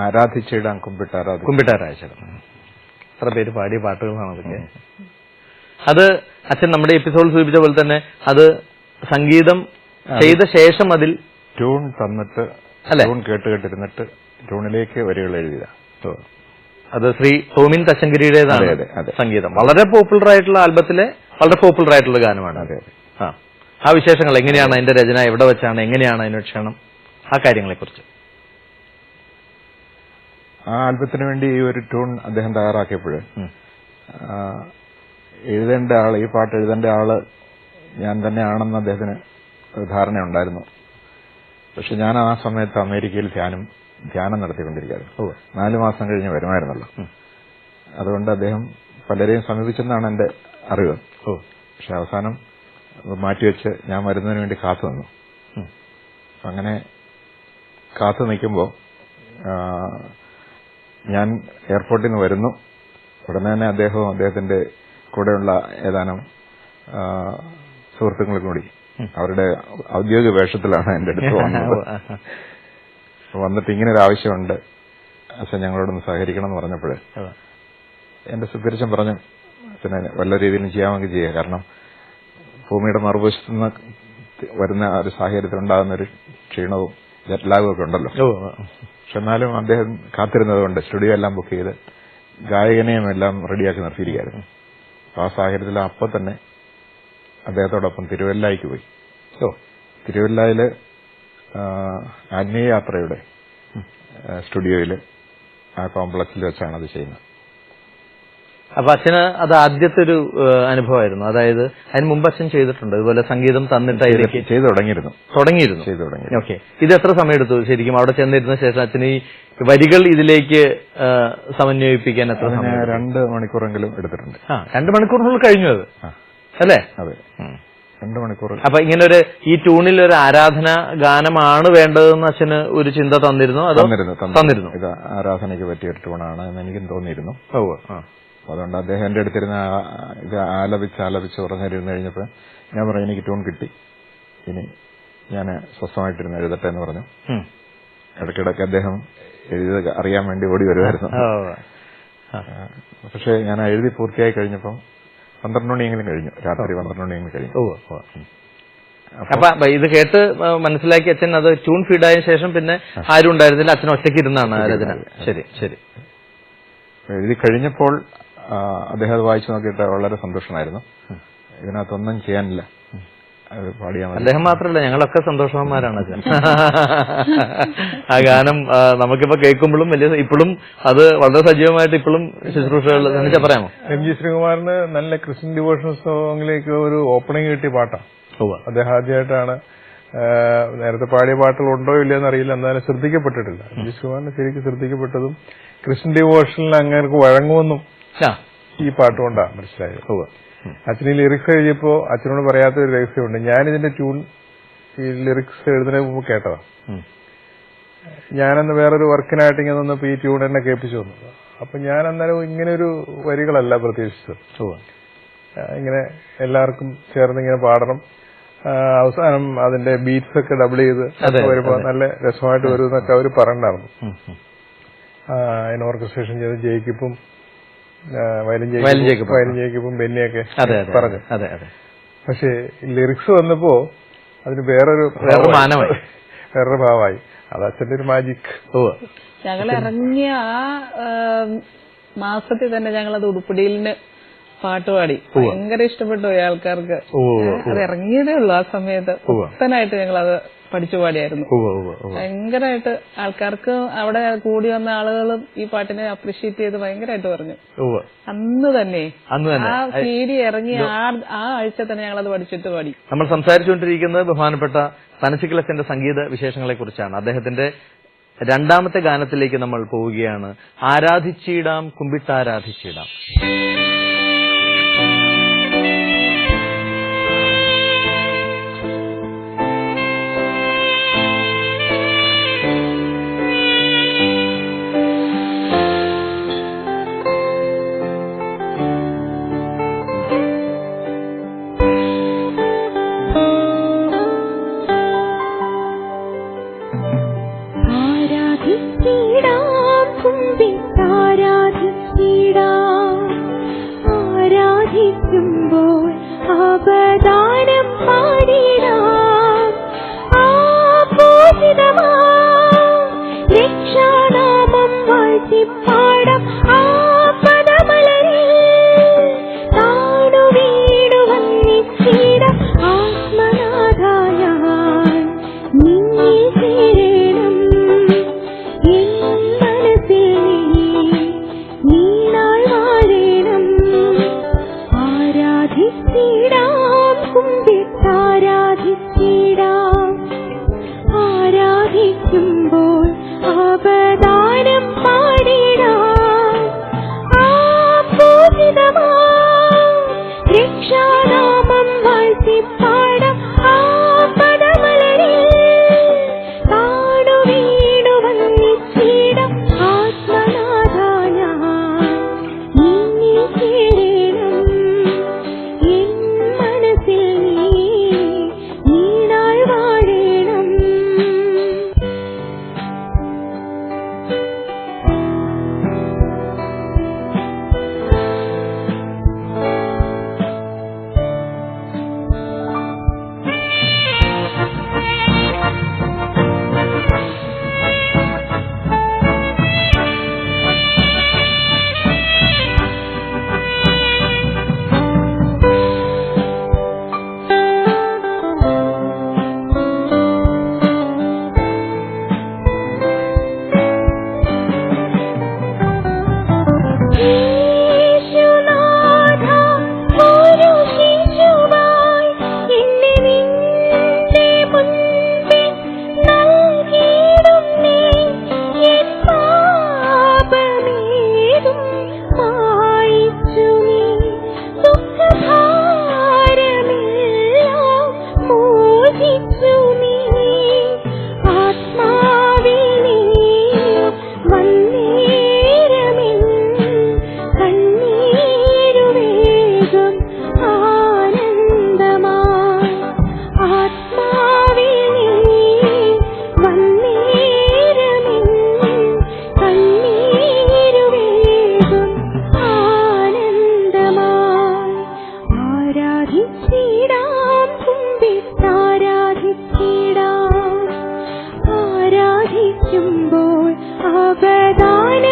ആരാധിച്ചിടാം കുമ്പിട്ടാരാധിച്ചിടാം. എത്ര പേര് പാടിയ പാട്ടുകളാണ് അതൊക്കെ. അത് അച്ഛൻ നമ്മുടെ എപ്പിസോഡിൽ സൂചിപ്പിച്ച പോലെ തന്നെ അത് സംഗീതം ചെയ്ത ശേഷം അതിൽ ട്യൂൺ തന്നിട്ട് ട്യൂൺ കേട്ടിരുന്നിട്ട് ട്യൂണിലേക്ക് വരികൾ എഴുതിയ അത് ശ്രീ ടോമിൻ തച്ചങ്കരിയുടേതാണ് സംഗീതം. വളരെ പോപ്പുലർ ആയിട്ടുള്ള ആൽബത്തിലെ വളരെ പോപ്പുലർ ആയിട്ടുള്ള ഗാനമാണ്. ആ വിശേഷങ്ങൾ എങ്ങനെയാണ്, അതിന്റെ രചന എവിടെ വെച്ചാണ്, എങ്ങനെയാണ് അതിന് ക്ഷണം, ആ കാര്യങ്ങളെ കുറിച്ച്. ആ ആൽബത്തിന് വേണ്ടി ഈ ഒരു ട്യൂൺ അദ്ദേഹം തയ്യാറാക്കിയപ്പോൾ എഴുതേണ്ട ആള്, ഈ പാട്ട് എഴുതേണ്ട ആള് ഞാൻ തന്നെയാണെന്ന് അദ്ദേഹത്തിന് ധാരണയുണ്ടായിരുന്നു. പക്ഷെ ഞാൻ ആ സമയത്ത് അമേരിക്കയിൽ ധ്യാനം നടത്തിക്കൊണ്ടിരിക്കുകയായിരുന്നു. 4 മാസം കഴിഞ്ഞ് വരുമായിരുന്നല്ലോ. അതുകൊണ്ട് അദ്ദേഹം പലരെയും സമീപിച്ചെന്നാണ് എന്റെ അറിവ്. പക്ഷെ അവസാനം മാറ്റിവെച്ച് ഞാൻ വരുന്നതിന് വേണ്ടി കാത്തു നിന്നു. അങ്ങനെ കാത്തു നിൽക്കുമ്പോൾ ഞാൻ എയർപോർട്ടിൽ നിന്ന് വരുന്നു. ഉടനെ തന്നെ അദ്ദേഹവും അദ്ദേഹത്തിന്റെ കൂടെയുള്ള ഏതാനും സുഹൃത്തുക്കളും കൂടി അവരുടെ ഔദ്യോഗിക വേഷത്തിലാണ് എന്റെ അടുത്ത് വന്നത്. വന്നിട്ട് ഇങ്ങനൊരു ആവശ്യമുണ്ട്, അച്ഛൻ ഞങ്ങളോടൊന്ന് സഹകരിക്കണം എന്ന് പറഞ്ഞപ്പോൾ എന്റെ സുപരിചയം പറഞ്ഞു, അച്ഛനെ വല്ല രീതിയിലും ചെയ്യാമെങ്കിൽ ചെയ്യുക. കാരണം ഭൂമിയുടെ മറുവശത്തു നിന്ന് വരുന്ന ഒരു സാഹചര്യത്തിൽ ഉണ്ടാകുന്ന ഒരു ക്ഷീണവും ജെറ്റ്ലാഗും ഒക്കെ ഉണ്ടല്ലോ. പക്ഷെ എന്നാലും അദ്ദേഹം കാത്തിരുന്നതുകൊണ്ട് സ്റ്റുഡിയോ എല്ലാം ബുക്ക് ചെയ്ത് ഗായകനെയും എല്ലാം റെഡിയാക്കി നിർത്തിയിരിക്കുകയായിരുന്നു. അപ്പൊ ആ സാഹചര്യത്തിൽ അപ്പം തന്നെ അദ്ദേഹത്തോടൊപ്പം തിരുവല്ലയ്ക്ക് പോയി. തിരുവല്ലയില് ആത്മീയയാത്രയുടെ സ്റ്റുഡിയോയില് ആ കോംപ്ലക്സിൽ വെച്ചാണ് അത് ചെയ്യുന്നത്. അപ്പൊ അച്ഛന് അത് ആദ്യത്തെ ഒരു അനുഭവമായിരുന്നു. അതായത് അതിന് മുമ്പ് അച്ഛൻ ചെയ്തിട്ടുണ്ട് ഇതുപോലെ സംഗീതം തന്നിട്ട് ചെയ്തു തുടങ്ങിയിരുന്നു. ഓക്കെ. ഇത് എത്ര സമയം എടുത്തു ശരിക്കും അവിടെ ചെന്നിരുന്ന ശേഷം അച്ഛന് ഈ വരികൾ ഇതിലേക്ക് സമന്വയിപ്പിക്കാൻ? എത്ര സമയം? 2 മണിക്കൂറെങ്കിലും എടുത്തിട്ടുണ്ട്. 2 മണിക്കൂറിനുള്ളിൽ കഴിഞ്ഞു അത് അല്ലേ? അതെ, 2 മണിക്കൂർ. അപ്പൊ ഇങ്ങനെ ഒരു ഈ ട്യൂണിൽ ഒരു ആരാധന ഗാനമാണ് വേണ്ടതെന്ന് അച്ഛന് ഒരു ചിന്ത തന്നിരുന്നു? തന്നിരുന്നു. ഇത് ആരാധനയ്ക്ക് പറ്റിയ ഒരു ട്യൂണാണ് എന്ന് എനിക്കും തോന്നിയിരുന്നു. അതുകൊണ്ട് അദ്ദേഹം എന്റെ അടുത്തിരുന്ന് ഇത് ആലപിച്ച് ഉറങ്ങിരുന്ന് കഴിഞ്ഞപ്പോൾ ഞാൻ പറഞ്ഞു, എനിക്ക് ട്യൂൺ കിട്ടി, ഇനി ഞാൻ സ്വസ്ഥമായിട്ടിരുന്ന് എഴുതട്ടെ എന്ന് പറഞ്ഞു. ഇടയ്ക്കിടയ്ക്ക് അദ്ദേഹം എഴുതി അറിയാൻ വേണ്ടി ഓടി വരുമായിരുന്നു. പക്ഷെ ഞാൻ എഴുതി പൂർത്തിയായി കഴിഞ്ഞപ്പം 12 മണിയെങ്കിലും കഴിഞ്ഞു, രാത്രി 12 മണിയെങ്കിലും കഴിഞ്ഞു. അപ്പൊ ഇത് കേട്ട് മനസ്സിലാക്കി അച്ഛൻ അത് ട്യൂൺ ഫീഡായ ശേഷം പിന്നെ ആരും ഉണ്ടായിരുന്നില്ല, അച്ഛൻ ഒറ്റയ്ക്ക് ഇരുന്നാണ് രചന? ശരി. എഴുതി കഴിഞ്ഞപ്പോൾ അദ്ദേഹം അത് വായിച്ചു നോക്കിയിട്ട് വളരെ സന്തോഷമായിരുന്നു. ഇതിനകത്തൊന്നും ചെയ്യാനില്ല, അത് പാടിയാൽ മതി. അദ്ദേഹം മാത്രമല്ല, ഞങ്ങളൊക്കെ സന്തോഷവാന്മാരാണ് അച്ഛൻ. ആ ഗാനം നമുക്കിപ്പോ കേൾക്കുമ്പോഴും ഇപ്പോഴും അത് വളരെ സജീവമായിട്ട് ഇപ്പോഴും ശുശ്രൂഷകൾ പറയാമോ? എം ജി ശ്രീകുമാറിന് നല്ല ക്രിസ്ത്യൻ ഡിവോഷണൽ സോങ്ങിലേക്ക് ഒരു ഓപ്പണിംഗ് കിട്ടിയ പാട്ടാണ്. അദ്ദേഹം ആദ്യമായിട്ടാണ്, നേരത്തെ പാടിയ പാട്ടുകൾ ഉണ്ടോ ഇല്ലയെന്ന് അറിയില്ല, എന്നാലും ശ്രദ്ധിക്കപ്പെട്ടിട്ടില്ല. എം ജി ശ്രീകുമാറിന് ശരിക്കും ശ്രദ്ധിക്കപ്പെട്ടതും ക്രിസ്ത്യൻ ഡിവോഷനിൽ അങ്ങനെ വഴങ്ങുമെന്നും ഈ പാട്ടുകൊണ്ടാണ് മനസ്സിലായത്. അച്ഛന് ഈ ലിറിക്സ് എഴുതിയപ്പോ അച്ഛനോട് പറയാത്ത ഒരു രഹസ്യമുണ്ട്. ഞാനിതിന്റെ ട്യൂൺ ഈ ലിറിക്സ് എഴുതുന്നതിന് മുമ്പ് കേട്ടതാണ്. ഞാനന്ന് വേറൊരു വർക്കിനായിട്ട് ഇങ്ങനെ വന്നപ്പോ ഈ ട്യൂൺ എന്നെ കേൾപ്പിച്ചു വന്നത്. അപ്പൊ ഞാൻ അന്നേരം ഇങ്ങനെ ഒരു വരികളല്ല പ്രതീക്ഷിച്ചത്. ഇങ്ങനെ എല്ലാവർക്കും ചേർന്ന് ഇങ്ങനെ പാടണം, അവസാനം അതിന്റെ ബീറ്റ്സ് ഒക്കെ ഡബിൾ ചെയ്ത് വരുമ്പോ നല്ല രസമായിട്ട് വരുമെന്നൊക്കെ അവർ പറഞ്ഞിട്ടുണ്ടായിരുന്നു. അതിന് ഓർക്കസ്ട്രേഷൻ ചെയ്ത് ജയിക്കിപ്പും വയലിൻ ജയിക്കിപ്പും ബെന്നിയൊക്കെ പറഞ്ഞു. പക്ഷെ ലിറിക്സ് വന്നപ്പോ അതിന് വേറൊരു ഭാവമായി. അത് അച്ഛന്റെ ഒരു മാജിക്. ഞങ്ങൾ ഇറങ്ങിയ ആ മാസത്തിൽ തന്നെ ഞങ്ങളത് ഉടുപ്പിടിയിലിന് പാട്ടുപാടി. ഭയങ്കര ഇഷ്ടപ്പെട്ടു ആൾക്കാർക്ക്. അത് ഇറങ്ങിയതേ ഉള്ളൂ ആ സമയത്ത്. പുത്തനായിട്ട് ഞങ്ങളത് പഠിച്ചു പാടിയായിരുന്നു. ഭയങ്കരമായിട്ട് ആൾക്കാർക്ക് അവിടെ കൂടി വന്ന ആളുകളും ഈ പാട്ടിനെ അപ്രീഷിയേറ്റ് ചെയ്ത് ഭയങ്കരമായിട്ട് പറഞ്ഞു. അന്ന് തന്നെ ആ സീഡി ഇറങ്ങി ആ ആഴ്ച തന്നെ ഞങ്ങളത് പഠിച്ചിട്ട് പാടി. നമ്മൾ സംസാരിച്ചുകൊണ്ടിരിക്കുന്നത് ബഹുമാനപ്പെട്ട പനച്ചിക്കലച്ചന്റെ സംഗീത വിശേഷങ്ങളെ കുറിച്ചാണ്. അദ്ദേഹത്തിന്റെ 2ാമത്തെ ഗാനത്തിലേക്ക് നമ്മൾ പോവുകയാണ്. ആരാധിച്ചിടാം കുമ്പിട്ടാരാധിച്ചിടാം. ആരാധിച്ചിടാം കുമ്പിട്ടാരാധിച്ചിടാം ആരാധിക്കുമ്പോൾ അവദാനം പാടിടാം പൂജിതമാ രക്ഷാനാമം വാഴ്ത്തിപ്പാടാം പദമലരിൽ താണു വീടു വന്നിച്ചിടാം ആത്മനാഥായ നിന്നെ ചേരണം എൻ മനസ്സിൽ നീണാൾ വാഴണം ആരാധിച്ചിടാം കുമ്പിട്ടാരാധിച്ചിടാം ആരാധിക്കുമ്പോൾ അവദാനം പാടിടാം പൂജിതമാ രക്ഷാനാമം വാഴ്ത്തിപ്പാടാം പദമലരിൽ താണു വീണു വന്നിച്ചിടാം ആത്മനാഥായ നിന്നെ ചേരണം എൻ മനസ്സിൽ നീണാൾ വാഴണം യേശുനാഥ ഒരു ശിശുവായി എന്നെ നിന്റെ മുൻപിൽ നൽകിയിടുന്നേ എൻ പാപമേതും മായിച്ചു നീ ദുഃഖഭാരമെല്ലാം മോചിച്ചു നീ ആത്മാവിൽ നീ വന്നേരമെൻ കണ്ണീരുവേഗം ആനന്ദമായി ആത്മാവിൽ നീ വന്നേരമെൻ കണ്ണീരുവേഗം ആനന്ദമായി ആരാധിച്ചിടാം കുമ്പിട്ടാരാധിച്ചിടാം ആരാധിക്കുമ്പോൾ അവദാനം